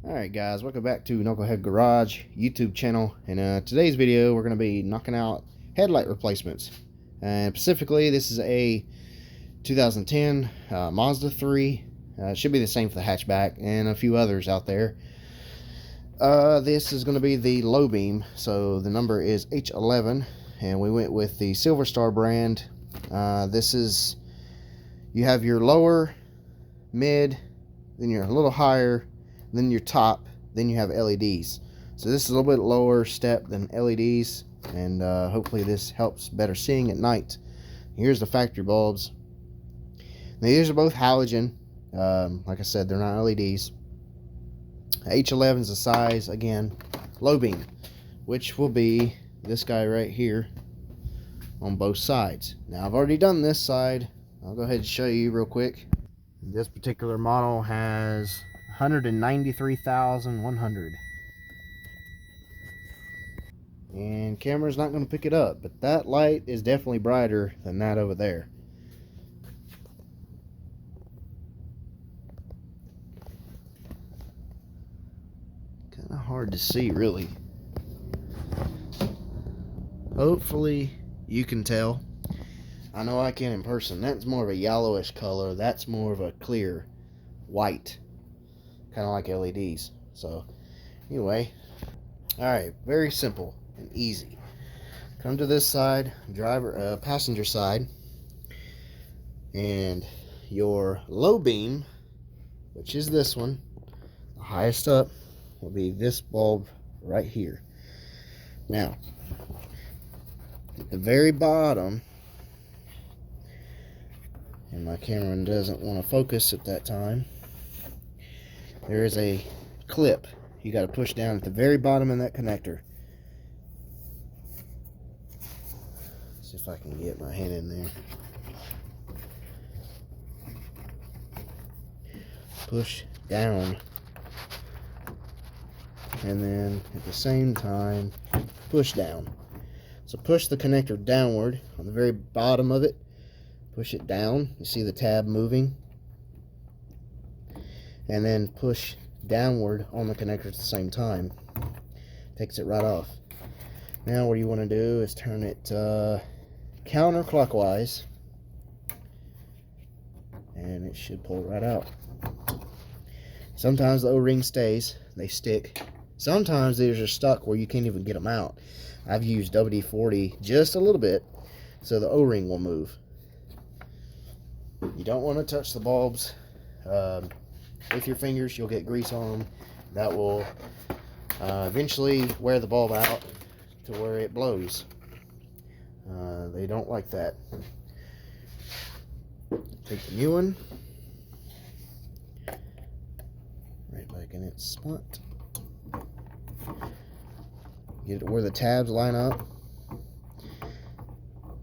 Alright guys, welcome back to Knucklehead Garage YouTube channel, and today's video we're going to be knocking out headlight replacements. And specifically, this is a 2010 Mazda 3. It should be the same for the hatchback and a few others out there. This is going to be the low beam, so the number is H11, and we went with the Silver Star brand. This is, you have your lower, mid, then you're a little higher, then your top, then you have LEDs. So this is a little bit lower step than LEDs, and hopefully this helps better seeing at night. Here's the factory bulbs. Now these are both halogen. Like I said, they're not LEDs. H11 is the size, again, low beam, which will be this guy right here on both sides. Now I've already done this side. I'll go ahead and show you real quick. This particular model has 193,100, and camera's not going to pick it up, but that light is definitely brighter than that over there. Kind of hard to see, really. Hopefully you can tell. I know I can in person. That's more of a yellowish color. That's more of a clear white, kind of like LEDs. So anyway, alright, very simple and easy. Come to this side, passenger side, and your low beam, which is this one, the highest up, will be this bulb right here. Now at the very bottom, and my camera doesn't want to focus at that time, there is a clip you got to push down at the very bottom of that connector. See if I can get my hand in there. Push down, and then at the same time push down. So push the connector downward on the very bottom of it. Push it down. You see the tab moving, and then push downward on the connector at the same time. Takes it right off. Now what you want to do is turn it counterclockwise, and it should pull right out. Sometimes the O-ring stays, they stick. Sometimes these are stuck where you can't even get them out. I've used WD-40 just a little bit so the O-ring will move. You don't want to touch the bulbs with your fingers. You'll get grease on them. That will eventually wear the bulb out to where it blows. They don't like that. Take the new one, right back in its spot. Get it where the tabs line up.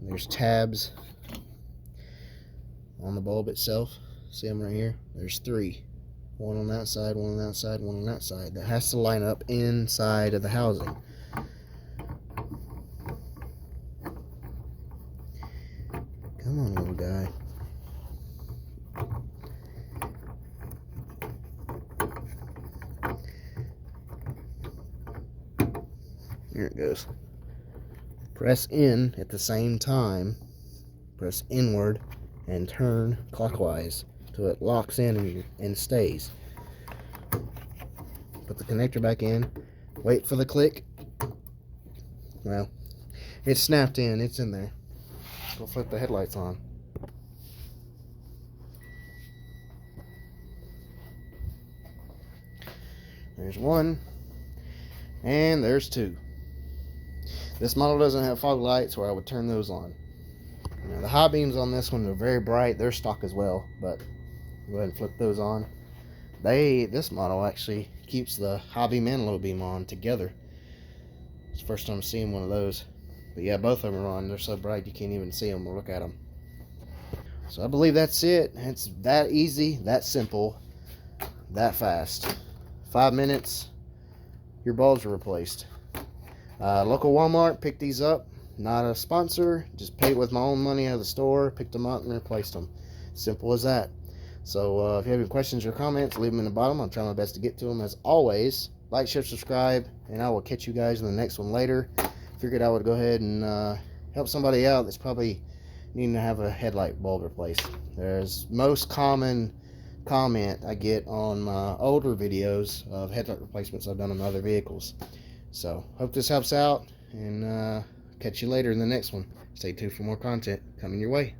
There's tabs on the bulb itself. See them right here? There's three. One on that side, one on that side, one on that side. That has to line up inside of the housing. Come on, little guy. Here it goes. Press in at the same time. Press inward and turn clockwise till it locks in and stays. Put the connector back in. Wait for the click. Well, it's snapped in. It's in there. Let's go flip the headlights on. There's one, and there's two. This model doesn't have fog lights where I would turn those on. Now, the high beams on this one are very bright. They're stock as well, but go ahead and flip those on. This model actually keeps the high beam and low beam on together. It's the first time seeing one of those. But yeah, both of them are on. They're so bright you can't even see them or look at them. So I believe that's it. It's that easy, that simple, that fast. 5 minutes, your bulbs are replaced. Local Walmart picked these up. Not a sponsor, just paid with my own money out of the store, picked them up and replaced them. Simple as that. So if you have any questions or comments, leave them in the bottom. I'll try my best to get to them. As always, like, share, subscribe, and I will catch you guys in the next one later. Figured I would go ahead and help somebody out that's probably needing to have a headlight bulb replaced. There's most common comment I get on my older videos of headlight replacements I've done on other vehicles. So hope this helps out, and catch you later in the next one. Stay tuned for more content coming your way.